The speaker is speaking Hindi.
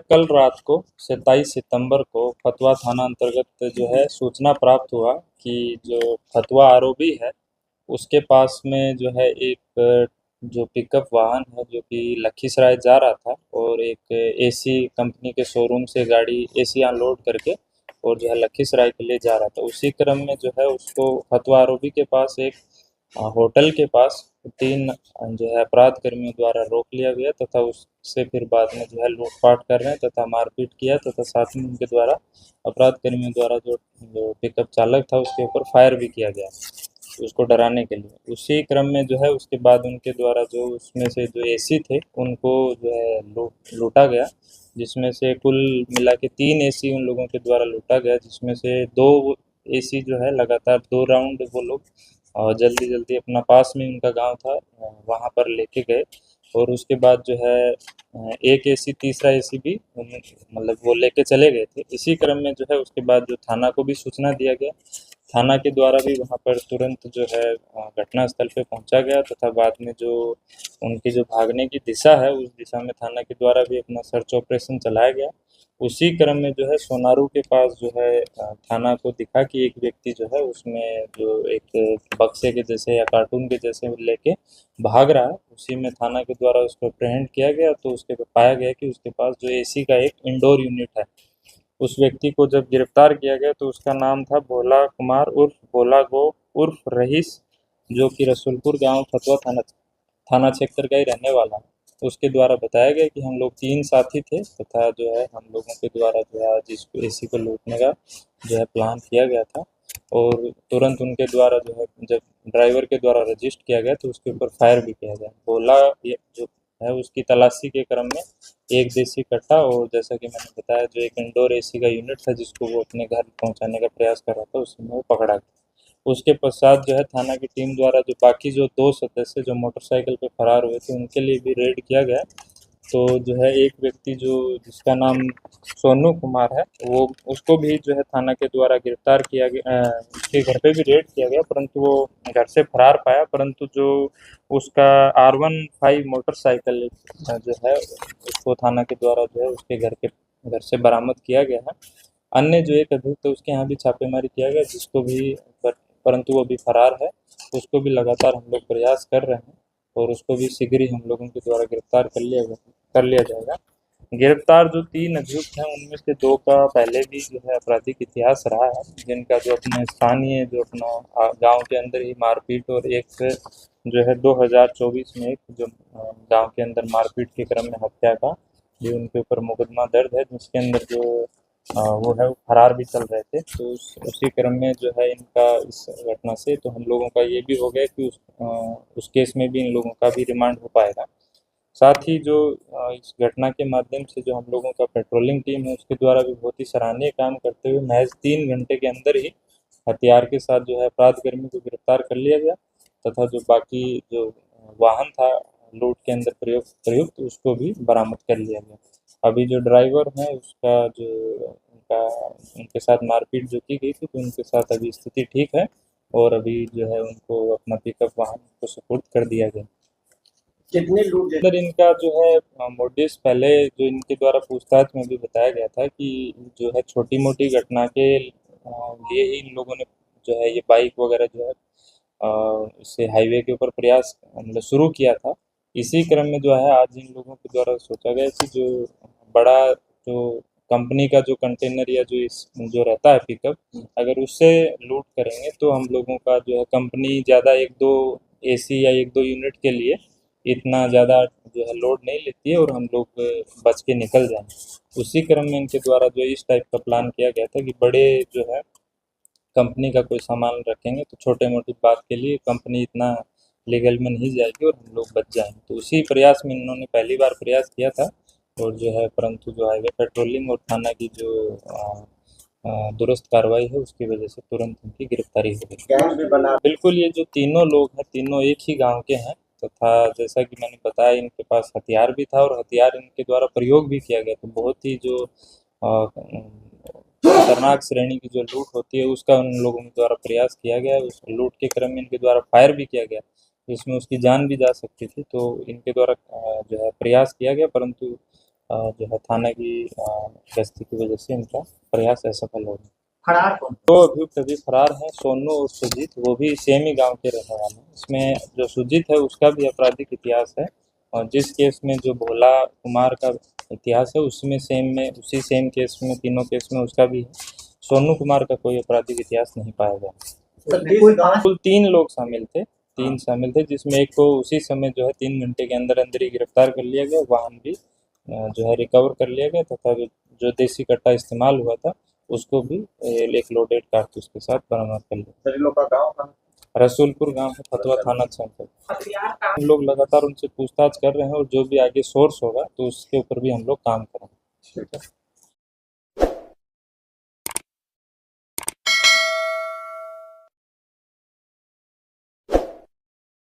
कल रात को 27 सितंबर को फतवा थाना अंतर्गत जो है सूचना प्राप्त हुआ कि जो फतवा आरोपी है उसके पास में जो है एक जो पिकअप वाहन है जो कि लखीसराय जा रहा था और एक एसी कंपनी के शोरूम से गाड़ी एसी अनलोड करके और जो है लखीसराय के लिए जा रहा था। उसी क्रम में जो है उसको फतवा आरोपी के पास एक होटल के पास 3 जो है अपराध कर्मियों द्वारा रोक लिया गया तथा उससे फिर बाद में जो है लूटपाट कर रहे हैं तथा मारपीट किया तथा साथ में उनके द्वारा अपराध कर्मियों द्वारा जो पिकअप चालक था उसके ऊपर फायर भी किया गया उसको डराने के लिए। उसी क्रम में जो है उसके बाद उनके द्वारा जो उसमें से जो एसी थे उनको जो है लूटा गया, जिसमें से कुल मिला के 3 एसी उन लोगों के द्वारा लूटा गया, जिसमें से 2 एसी जो है लगातार 2 राउंड वो लोग जल्दी-जल्दी अपना पास में उनका गाँव था वहाँ पर लेके गए और उसके बाद जो है एक एसी तीसरा एसी भी मतलब वो लेके चले गए थे। इसी क्रम में जो है उसके बाद जो थाना को भी सूचना दिया गया, थाना के द्वारा भी वहाँ पर तुरंत जो है घटनास्थल पे पहुँचा गया तथा बाद में जो उनकी जो भागने की दिशा है उस दिशा में थाना के द्वारा भी अपना सर्च ऑपरेशन चलाया गया। उसी क्रम में जो है सोनारू के पास जो है थाना को दिखा कि एक व्यक्ति जो है उसमें जो एक बक्से के जैसे या कार्टून के जैसे लेके भाग रहा है, उसी में थाना के द्वारा उसको अप्रहेंड किया गया तो उसके पाया गया कि उसके पास जो एसी का एक इंडोर यूनिट है। उस व्यक्ति को जब गिरफ्तार किया गया तो उसका नाम था भोला कुमार उर्फ भोला गो उर्फ रईस, जो कि रसूलपुर गांव फतवा थाना थाना क्षेत्र का ही रहने वाला है। उसके द्वारा बताया गया कि हम लोग 3 साथी थे तथा जो है हम लोगों के द्वारा जो है आज इस एसी को लूटने का जो है प्लान किया गया था और तुरंत उनके द्वारा जो है जब ड्राइवर के द्वारा रजिस्ट किया गया तो उसके ऊपर फायर भी किया गया। भोला ये जो है उसकी तलाशी के क्रम में एक देसी कट्टा और जैसा कि मैंने बताया जो एक इंडोर एसी का यूनिट था जिसको वो अपने घर पहुंचाने का प्रयास कर रहा था, उसमें वो पकड़ा गया। उसके पश्चात जो है थाना की टीम द्वारा जो बाकी जो 2 सदस्य जो मोटरसाइकिल पे फरार हुए थे उनके लिए भी रेड किया गया। तो जो है एक व्यक्ति जो जिसका नाम सोनू कुमार है वो उसको भी जो है थाना के द्वारा गिरफ्तार किया गया, उसके घर पे भी रेड किया गया परंतु वो घर से फरार पाया, परंतु जो उसका R15 मोटरसाइकिल जो है उसको थाना के द्वारा जो है उसके घर से बरामद किया गया है। अन्य जो एक अभियुक्त है उसके यहाँ भी छापेमारी किया गया जिसको भी परंतु वो अभी फरार है, उसको भी लगातार हम लोग प्रयास कर रहे हैं और उसको भी शीघ्र ही हम लोगों के द्वारा गिरफ्तार कर लिया जाएगा। गिरफ्तार जो 3 अभियुक्त हैं उनमें से 2 का पहले भी जो है आपराधिक इतिहास रहा है, जिनका जो अपने स्थानीय जो अपना गांव के अंदर ही मारपीट और एक जो है 2024 में एक जो गांव के अंदर मारपीट के क्रम में हत्या का जो उनके ऊपर मुकदमा दर्ज है जिसके अंदर जो वो है वो फरार भी चल रहे थे। तो उसी क्रम में जो है इनका इस घटना से तो हम लोगों का ये भी हो गया कि उस केस में भी इन लोगों का भी रिमांड हो पाएगा। साथ ही जो इस घटना के माध्यम से जो हम लोगों का पेट्रोलिंग टीम है उसके द्वारा भी बहुत ही सराहनीय काम करते हुए महज 3 घंटे के अंदर ही हथियार के साथ जो है अपराध कर्मी को गिरफ्तार कर लिया गया तथा जो बाकी जो वाहन था लूट के अंदर प्रयुक्त उसको भी बरामद कर लिया गया। अभी जो ड्राइवर है उसका जो उनका उनके साथ मारपीट जो की गई थी तो उनके साथ अभी स्थिति ठीक है और अभी जो है उनको अपना पिकअप वाहन को सुपुर्द कर दिया गया। कितने लूट अंदर इनका जो है मोटिव्स पहले जो इनके द्वारा पूछताछ में भी बताया गया था कि जो है छोटी मोटी घटना के लिए ही इन लोगों ने जो है ये बाइक वगैरह जो है इसे हाईवे के ऊपर प्रयास मतलब शुरू किया था। इसी क्रम में जो है आज इन लोगों के द्वारा सोचा गया कि जो बड़ा जो कंपनी का जो कंटेनर या जो रहता है पिकअप अगर उससे लूट करेंगे तो हम लोगों का जो है कंपनी ज़्यादा 1-2 एसी या 1-2 यूनिट के लिए इतना ज़्यादा जो है लोड नहीं लेती है और हम लोग बच के निकल जाएँ। उसी क्रम में इनके द्वारा जो इस टाइप का प्लान किया गया था कि बड़े जो है कंपनी का कोई सामान रखेंगे तो छोटे-मोटी बात के लिए कंपनी इतना लीगल में नहीं जाएगी और हम लोग बच जाएँगे। तो उसी प्रयास में इन्होंने पहली बार प्रयास किया था और जो है परंतु जो हाईवे पेट्रोलिंग और थाना की जो दुरुस्त कार्रवाई है उसकी वजह से तुरंत इनकी गिरफ्तारी हो गई। गैंग भी बना। बिल्कुल, ये जो तीनों लोग हैं तीनों एक ही गाँव के हैं तथा जैसा कि मैंने बताया इनके पास हथियार भी था और हथियार इनके द्वारा प्रयोग भी किया गया। तो बहुत ही जो खतरनाक श्रेणी की जो लूट होती है उसका उन लोगों के द्वारा प्रयास किया गया। उस लूट के क्रम में इनके द्वारा फायर भी किया गया जिसमें उसकी जान भी जा सकती थी। तो इनके द्वारा जो है प्रयास किया गया परंतु जो है थाना की गश्ती की वजह से इनका प्रयास असफल हो गया। फरार कौन? दो अभियुक्त अभी फरार हैं, सोनू और सुजीत, वो भी सेम ही गांव के रहने वाले हैं। इसमें जो सुजीत है उसका भी आपराधिक इतिहास है, और जिस केस में जो भोला कुमार का इतिहास है उसमें सेम में उसी सेम केस में तीनों केस में उसका भी है। सोनू कुमार का कोई आपराधिक इतिहास नहीं पाया गया। उसमें कोई गाँव कुल 3 लोग शामिल थे, 3 शामिल थे, जिसमें एक को उसी समय जो है 3 घंटे के अंदर ही गिरफ्तार कर लिया गया। वाहन भी जो है रिकवर कर लिया गया, तथा जो देसी कट्टा इस्तेमाल हुआ था उसको भी एक लोडेड कारतूस के साथ बरामद कर लिया। सभी लोग का गाँव कहाँ? रसूलपुर गांव है, फतवा थाना क्षेत्र। हम लोग लगातार उनसे पूछताछ कर रहे हैं, और जो भी आगे सोर्स होगा तो उसके ऊपर भी हम लोग काम करेंगे। ठीक है।